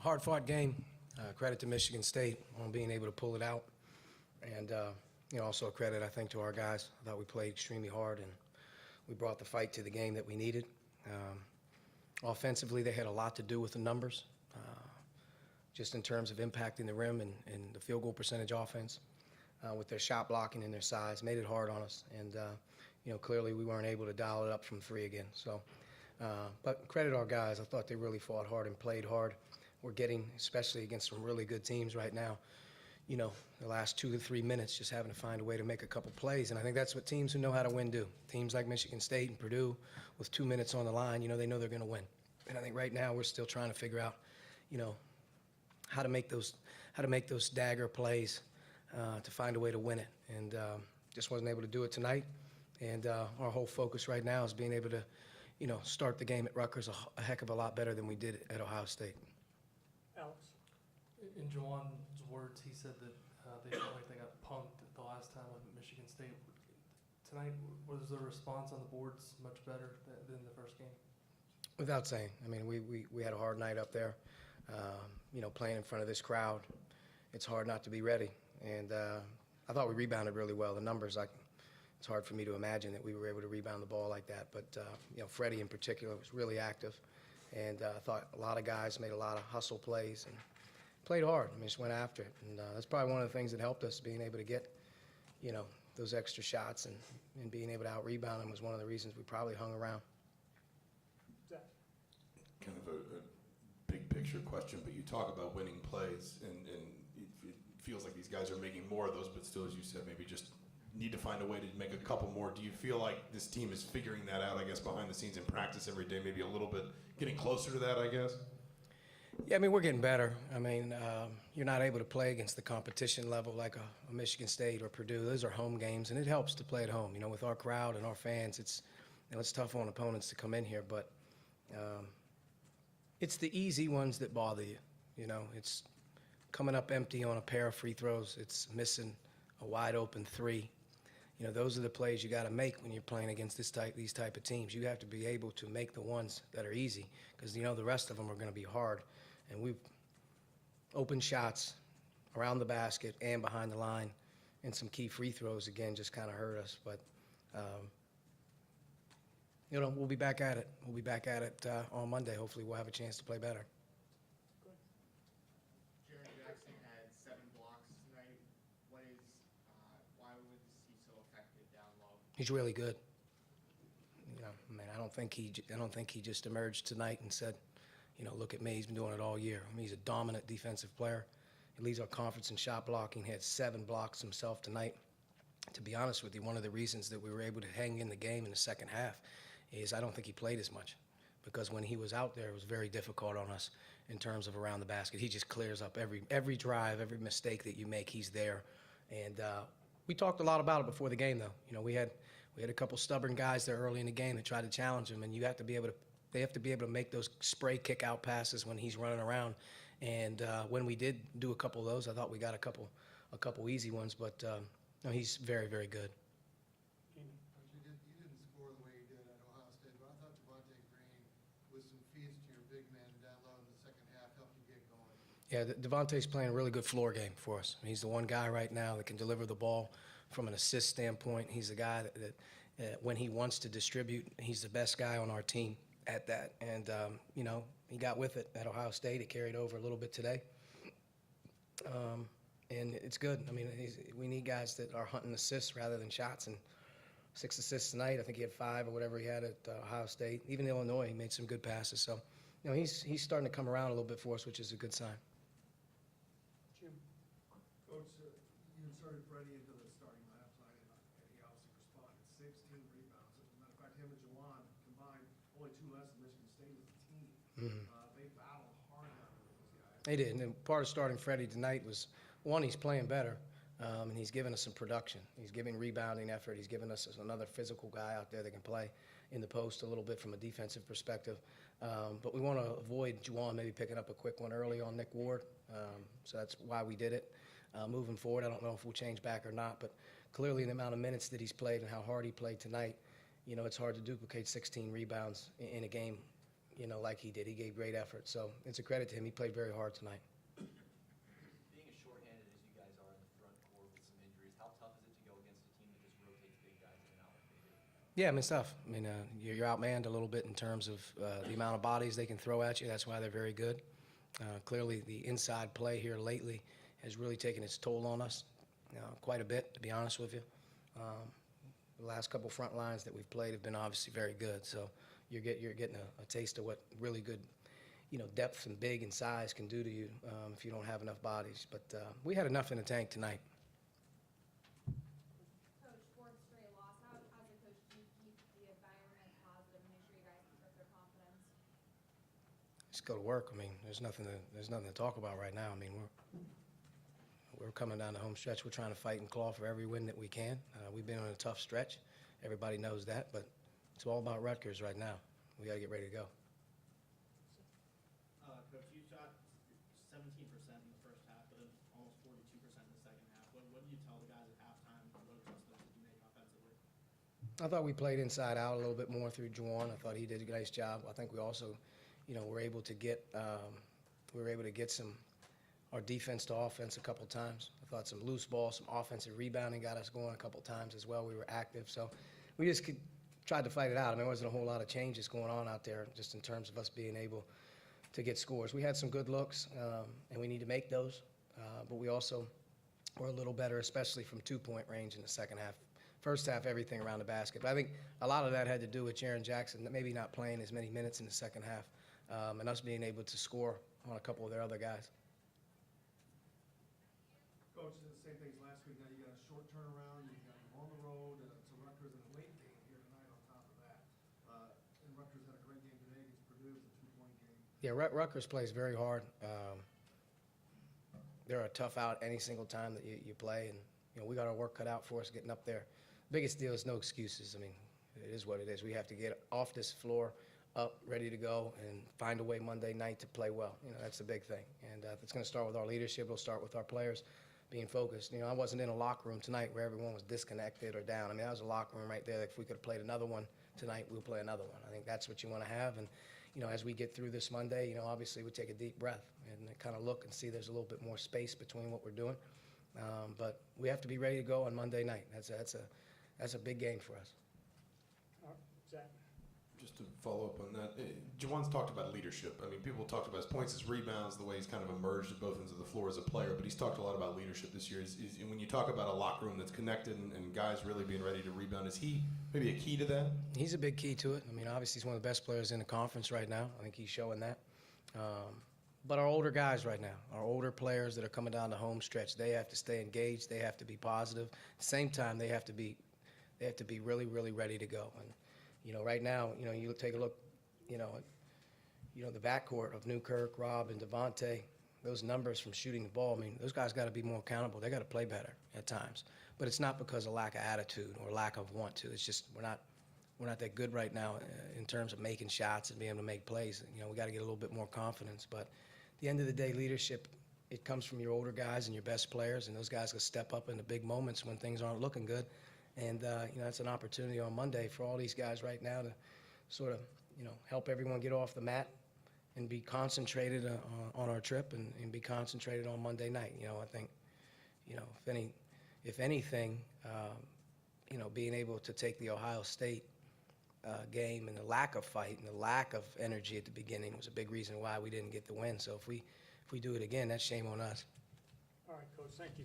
hard-fought game. Credit to Michigan State on being able to pull it out. And, also a credit, I think, to our guys. I thought we played extremely hard, and we brought the fight to the game that we needed. Offensively, they had a lot to do with the numbers, just in terms of impacting the rim and the field goal percentage offense. With their shot blocking and their size, made it hard on us. And, clearly we weren't able to dial it up from three again. So, but credit our guys. I thought they really fought hard and played hard. We're getting, especially against some really good teams right now, the last 2 to 3 minutes, just having to find a way to make a couple plays. And I think that's what teams who know how to win do. Teams like Michigan State and Purdue, with 2 minutes on the line, they know they're going to win. And I think right now we're still trying to figure out, how to make those dagger plays to find a way to win it. And just wasn't able to do it tonight. And our whole focus right now is being able to, start the game at Rutgers a heck of a lot better than we did at Ohio State. Alex? In Juwan's words, he said that they felt like they got punked the last time with Michigan State. Tonight, was the response on the boards much better than the first game? Without saying. I mean, we had a hard night up there. Playing in front of this crowd, it's hard not to be ready. And I thought we rebounded really well. The numbers, it's hard for me to imagine that we were able to rebound the ball like that. But, Freddie in particular was really active. And I thought a lot of guys made a lot of hustle plays and played hard. I mean, just went after it. And that's probably one of the things that helped us, being able to get, those extra shots and being able to out-rebound them was one of the reasons we probably hung around. Zach? Kind of a big picture question, but you talk about winning plays, and it feels like these guys are making more of those, but still, as you said, maybe just need to find a way to make a couple more. Do you feel like this team is figuring that out, I guess, behind the scenes in practice every day, maybe a little bit getting closer to that, I guess? Yeah, I mean, we're getting better. I mean, you're not able to play against the competition level like a Michigan State or Purdue. Those are home games, and it helps to play at home. With our crowd and our fans, it's tough on opponents to come in here, but it's the easy ones that bother you. It's coming up empty on a pair of free throws. It's missing a wide open three. Those are the plays you got to make when you're playing against these type of teams. You have to be able to make the ones that are easy, because the rest of them are going to be hard. And we've opened shots around the basket and behind the line, and some key free throws again just kind of hurt us. But we'll be back at it. We'll be back at it on Monday. Hopefully, we'll have a chance to play better. Jared Jackson had 7 blocks tonight. Why was he so effective down low? He's really good. I don't think he just emerged tonight and said, look at me. He's been doing it all year. I mean, he's a dominant defensive player. He leads our conference in shot blocking. He had 7 blocks himself tonight. To be honest with you, one of the reasons that we were able to hang in the game in the second half is I don't think he played as much, because when he was out there, it was very difficult on us in terms of around the basket. He just clears up every drive, every mistake that you make, he's there. And we talked a lot about it before the game, though. We had a couple stubborn guys there early in the game that tried to challenge him, and they have to be able to make those spray kick out passes when he's running around. And when we did do a couple of those, I thought we got a couple easy ones, but no, he's very, very good. Keenan? You didn't score the way you did at Ohio State, but I thought Devontae Green, with some feeds to your big man down low in the second half, helped you get going. Yeah, Devontae's playing a really good floor game for us. He's the one guy right now that can deliver the ball from an assist standpoint. He's the guy that when he wants to distribute, he's the best guy on our team at that. And, he got with it at Ohio State. It carried over a little bit today. And it's good. I mean, we need guys that are hunting assists rather than shots. And 6 assists tonight. I think he had 5 or whatever he had at Ohio State. Even Illinois, he made some good passes. So, he's starting to come around a little bit for us, which is a good sign. Jim? Coach, you inserted Freddie into the starting lineup tonight, and he obviously responded. 16 rebounds. As a matter of fact, him and Juwan combined only 2 less than Michigan State as a team. Mm-hmm. They battled hard out with those guys. They did. And part of starting Freddie tonight was, one, he's playing better, and he's giving us some production. He's giving rebounding effort. He's giving us another physical guy out there that can play in the post a little bit from a defensive perspective. But we want to avoid Juwan maybe picking up a quick one early on Nick Ward. So that's why we did it. Moving forward, I don't know if we'll change back or not, but clearly the amount of minutes that he's played and how hard he played tonight, it's hard to duplicate 16 rebounds in a game like he did. He gave great effort. So it's a credit to him. He played very hard tonight. Being as shorthanded as you guys are in the front court with some injuries, how tough is it to go against a team that just rotates big guys in and out like they do? Yeah, I mean, it's tough. I mean, you're outmanned a little bit in terms of the amount of bodies they can throw at you. That's why they're very good. Clearly, the inside play here lately has really taken its toll on us quite a bit, to be honest with you. The last couple front lines that we've played have been obviously very good. So you're getting a taste of what really good, depth and big and size can do to you if you don't have enough bodies. But we had enough in the tank tonight. Coach, fourth straight loss. How, as a coach, do you keep the environment positive and make sure you guys keep up their confidence? Just go to work. I mean, there's nothing to talk about right now. I mean, we're coming down the home stretch. We're trying to fight and claw for every win that we can. We've been on a tough stretch. Everybody knows that, but it's all about Rutgers right now. We got to get ready to go. Coach, you shot 17% in the first half, but then almost 42% in the second half. What do you tell the guys at halftime? What adjustments did you make offensively? I thought we played inside out a little bit more through Juwan. I thought he did a nice job. I think we also, were able to get our defense to offense a couple times. I thought some loose balls, some offensive rebounding got us going a couple times as well. We were active, so we just tried to fight it out. I mean, there wasn't a whole lot of changes going on out there just in terms of us being able to get scores. We had some good looks, and we need to make those, but we also were a little better, especially from two-point range in the second half. First half, everything around the basket. But I think a lot of that had to do with Jaren Jackson maybe not playing as many minutes in the second half, and us being able to score on a couple of their other guys. Coach, the same thing as last week. Now you got a short turnaround. You got on the road to Rutgers and a late game here tonight on top of that. And Rutgers had a great game today against Purdue. It was a 2-point game. Yeah, Rutgers plays very hard. They're a tough out any single time that you play, and we got our work cut out for us getting up there. Biggest deal is no excuses. I mean, it is what it is. We have to get off this floor, up, ready to go, and find a way Monday night to play well. That's the big thing, and it's going to start with our leadership. It'll start with our players being focused. I wasn't in a locker room tonight where everyone was disconnected or down. I mean, that was a locker room right there. If we could have played another one tonight, we'll play another one. I think that's what you want to have. And, as we get through this Monday, obviously we take a deep breath and kind of look and see there's a little bit more space between what we're doing. But we have to be ready to go on Monday night. That's a big game for us. Zach? Just to follow up on that, Juwan's talked about leadership. I mean, people talked about his points, his rebounds, the way he's kind of emerged at both ends of the floor as a player, but he's talked a lot about leadership this year. And when you talk about a locker room that's connected and guys really being ready to rebound, is he maybe a key to that? He's a big key to it. I mean, obviously he's one of the best players in the conference right now. I think he's showing that. But our older guys right now, our older players that are coming down the home stretch, they have to stay engaged. They have to be positive. At the same time, they have to be really, really ready to go. And right now, you take a look, the backcourt of Newkirk, Rob, and Devontae, those numbers from shooting the ball, I mean, those guys got to be more accountable. They got to play better at times. But it's not because of lack of attitude or lack of want to. It's just we're not that good right now in terms of making shots and being able to make plays. We got to get a little bit more confidence. But at the end of the day, leadership, it comes from your older guys and your best players, and those guys can step up in the big moments when things aren't looking good. And, that's an opportunity on Monday for all these guys right now to sort of, help everyone get off the mat and be concentrated on our trip and be concentrated on Monday night. I think, if anything, being able to take the Ohio State game and the lack of fight and the lack of energy at the beginning was a big reason why we didn't get the win. So if we do it again, that's shame on us. All right, Coach, thank you.